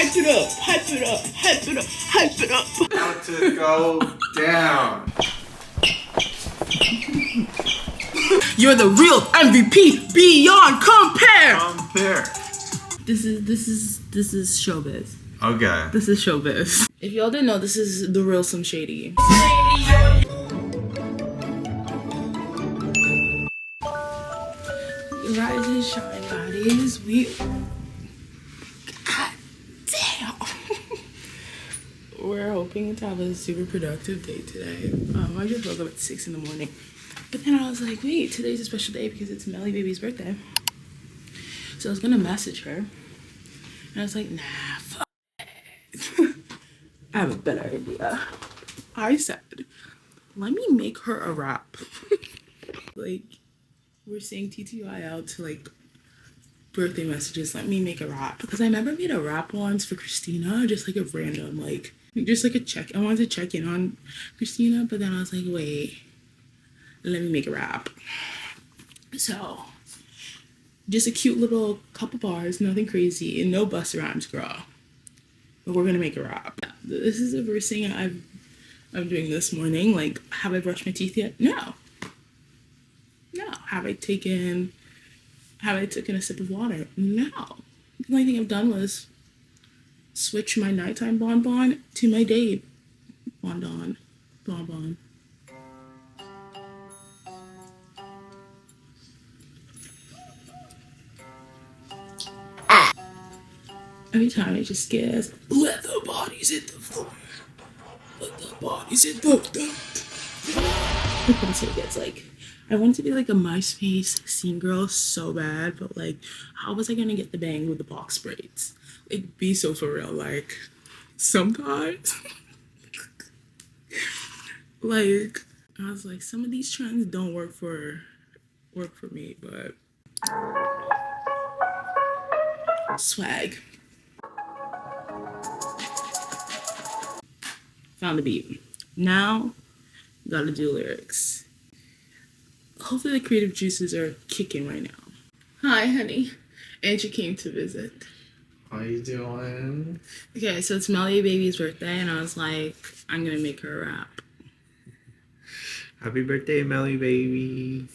hype it up, hype it up, hype it up, hype it up. About to go down. You're the real MVP beyond compare. Compare. This is showbiz. Okay. This is showbiz. If y'all didn't know, this is the real Some Shady. Rise and shine, bodies. God damn. We're hoping to have a super productive day today. I just woke up at 6 in the morning. But then I was like, wait, today's a special day because it's Melly Baby's birthday. So I was gonna message her. And I was like, nah, fuck it. I have a better idea. I said, let me make her a rap. Like, we're saying TTY out to like birthday messages. Let me make a rap. Because I remember I made a rap once for Christina. Just like a random, like, just like a check. I wanted to check in on Christina. But then I was like, wait, let me make a rap. So, just a cute little couple bars, nothing crazy, and no bust rhymes, girl. But we're gonna make a rap. This is the first thing I'm doing this morning. Like, have I brushed my teeth yet? No. Have I taken a sip of water? No. The only thing I've done was switch my nighttime bonbon to my day bonbon. Every time it just scares. Let the bodies hit the floor. Let the bodies hit the floor. So it gets like, I wanted to be like a MySpace scene girl so bad, but like, how was I gonna get the bang with the box braids? Like, be so for real. Like, sometimes, like, I was like, some of these trends don't work for me, but swag. Found the beat. Now, gotta do lyrics. Hopefully the creative juices are kicking right now. Hi, honey. Angie came to visit. How you doing? Okay, so it's Melly Baby's birthday, and I was like, I'm gonna make her a rap. Happy birthday, Melly Baby.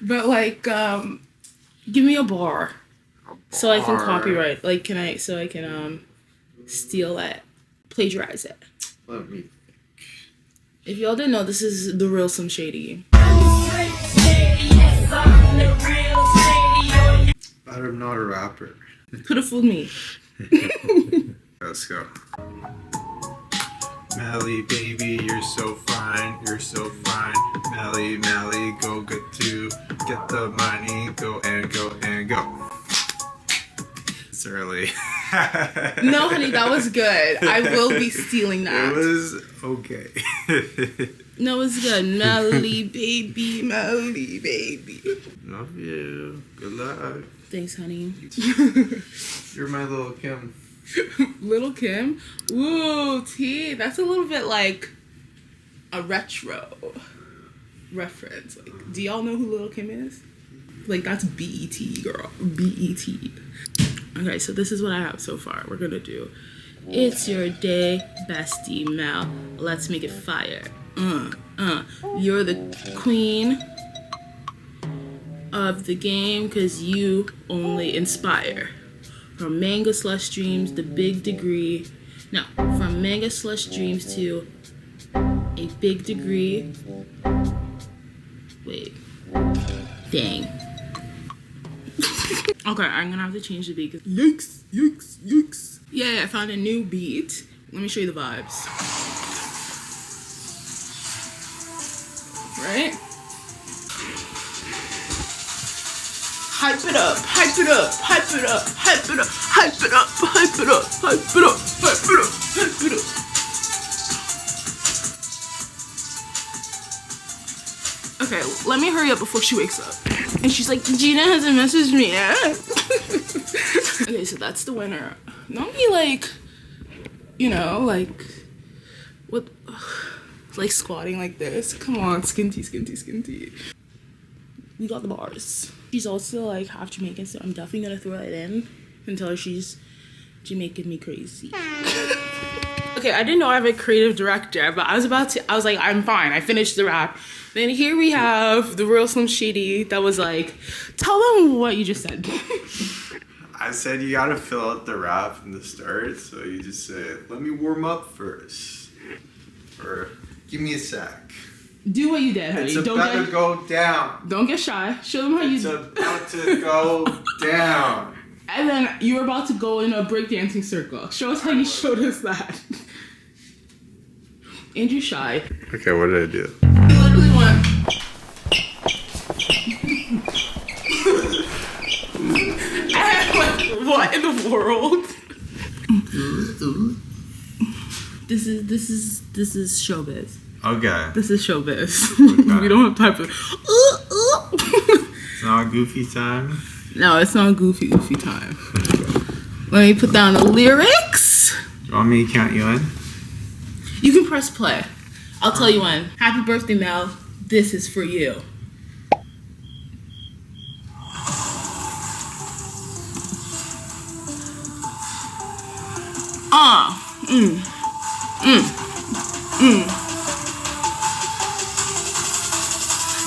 But like, give me a bar. So I can copyright. Like, so I can steal it, plagiarize it. Let me. If y'all didn't know, this is the real Some Shady. But I'm not a rapper. Could have fooled me. Let's go. Melly baby, you're so fine, you're so fine. Melly, go get the money, go and go and go. It's early. No, honey, that was good. I will be stealing that. It was okay. No, it was good. Melly baby, Melly baby. Love you. Good luck. Thanks, honey. You're my little Kim. Little Kim? Ooh, T. That's a little bit like a retro reference. Like, do y'all know who Little Kim is? Like, that's BET, girl. BET. Okay, so this is what I have so far. We're gonna do It's Your Day, Bestie Mel. Let's make it fire. You're the queen of the game because you only inspire. From manga slush dreams, the big degree. No, from manga slush dreams to a big degree. Wait. Dang. Okay, I'm gonna have to change the beat because yikes. Yeah, I found a new beat. Let me show you the vibes. Right? Hype it up, hype it up, hype it up, hype it up, hype it up, hype it up, hype it up, hype it up, hype it up. Okay, let me hurry up before she wakes up. And she's like, Gina hasn't messaged me yet. Okay, so that's the winner. Don't be like, you know, like, what, like squatting like this. Come on, skinty. We got the bars. She's also like half Jamaican, so I'm definitely gonna throw it in and tell her she's Jamaican me crazy. Okay, I didn't know I have a creative director, but I was like, I'm fine. I finished the rap. Then here we have the real Slim Shady that was like, tell them what you just said. I said you gotta fill out the rap from the start, so you just say, let me warm up first. Or, give me a sec. Do what you did, honey. It's about to go down. Don't get shy. Show them how It's about to go down. And then you were about to go in a breakdancing circle. Show us how you showed us that. Andrew's shy. Okay, what did I do? You literally went. What in the world? This is showbiz. Okay. This is showbiz. Okay. We don't have time for. It's not goofy time. No, it's not goofy time. Let me put down the lyrics. Do you want me to count you in? You can press play. I'll tell you when. Happy birthday, Mel. This is for you.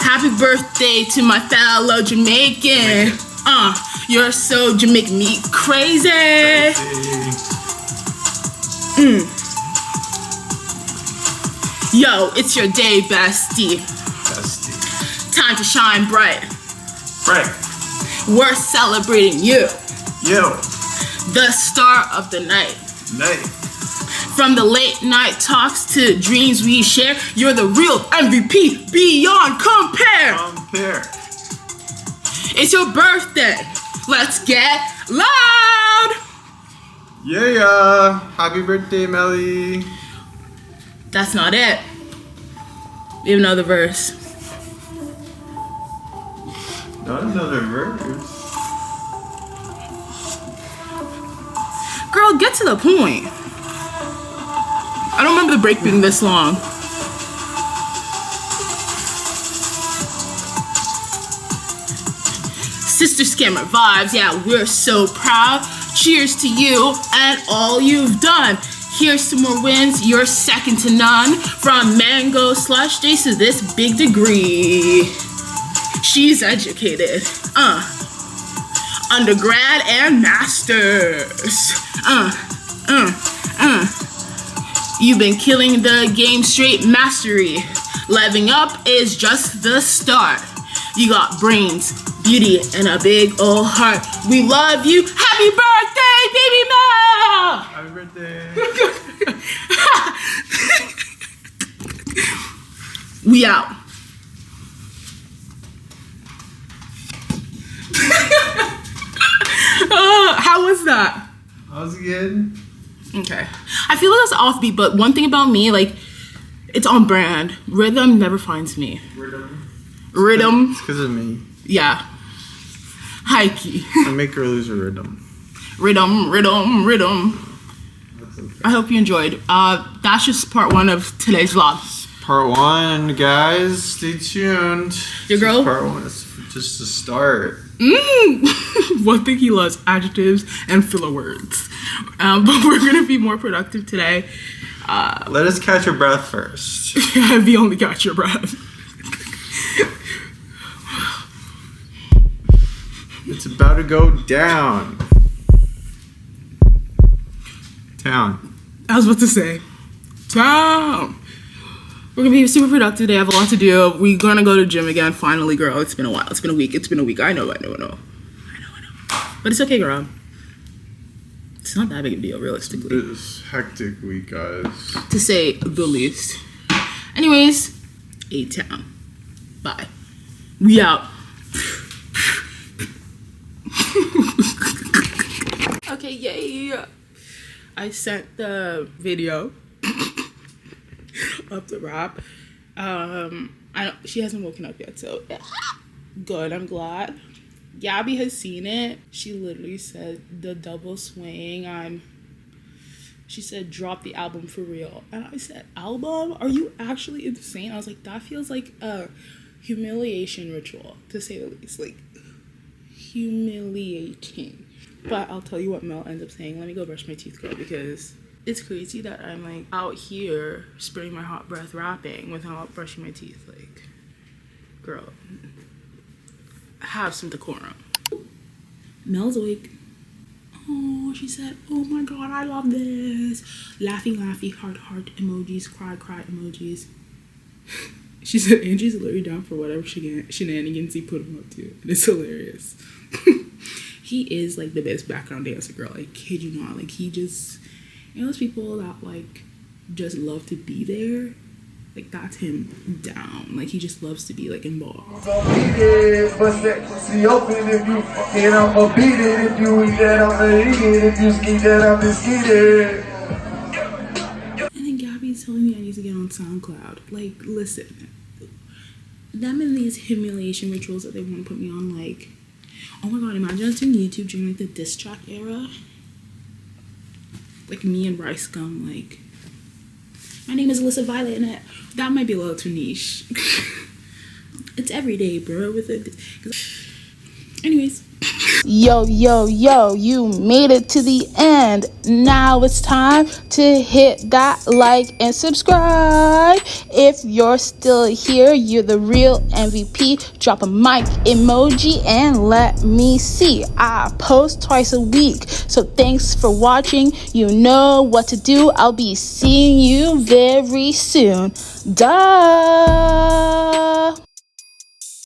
Happy birthday to my fellow Jamaican. You're so Jamaican me crazy. Yo, it's your day, bestie. Time to shine bright. We're celebrating you. The star of the night. From the late night talks to dreams we share, you're the real MVP beyond compare. It's your birthday. Let's get loud. Yeah. Happy birthday, Melly. That's not it. We have another verse. Not another verse. Girl, get to the point. I don't remember the break being this long. Sister Scammer vibes, yeah, we're so proud. Cheers to you and all you've done. Here's some more wins, you're second to none. From mango slush days to this big degree. She's educated, undergrad and masters. You've been killing the game straight mastery. Leveling up is just the start. You got brains, beauty, and a big old heart. We love you. Happy birthday, baby Mel! Happy birthday. We out. How was that? That was good. Okay. I feel like that's offbeat, but one thing about me, like, it's on brand. Rhythm never finds me. Rhythm. It's because of me. Yeah. High key. I make her lose her rhythm. Rhythm. That's okay. I hope you enjoyed. That's just part one of today's vlog. Part one, guys. Stay tuned. Your girl? Part one is just the start. One thing he loves, adjectives and filler words. But we're gonna be more productive today. Let us catch your breath first. Have you only got your breath? It's about to go down. Town. I was about to say, town. We're gonna be super productive today. I have a lot to do. We're gonna go to the gym again. Finally, girl. It's been a while. It's been a week. I know. But it's okay, girl. It's not that big of a deal, realistically. This hectic week, guys. To say the least. Anyways, A-Town. Bye. We out. Okay, yay. I sent the video of the rap. She hasn't woken up yet, so good. I'm glad. Gabby has seen it. She literally said the double swing. She said drop the album for real, and I said album? Are you actually insane? I was like, that feels like a humiliation ritual, to say the least. Like, humiliating. But I'll tell you what Mel ends up saying. Let me go brush my teeth, girl, because it's crazy that I'm like out here spraying my hot breath rapping without brushing my teeth. Like, girl, have some decorum. Mel's awake. Oh, she said, oh my god, I love this. Laughy, laughy, heart, heart emojis, cry, cry emojis. She said Angie's literally down for whatever shenanigans he put him up to. And it's hilarious. He is like the best background dancer, girl. I kid you not. Like, he just, you know those people that like just love to be there? Like, that's him down. Like, he just loves to be like involved. And then Gabby's telling me I need to get on SoundCloud. Like, listen, them and these humiliation rituals that they want to put me on, like, oh my god, imagine us doing YouTube during like the diss track era. Like me and Rice Gum, like, my name is Alyssa Violet, and that might be a little too niche. It's everyday, bro, with it. Anyways. Yo, yo, yo, you made it to the end. Now it's time to hit that like and subscribe. If you're still here, you're the real MVP. Drop a mic emoji and let me see. I post twice a week, so thanks for watching. You know what to do. I'll be seeing you very soon. Duh.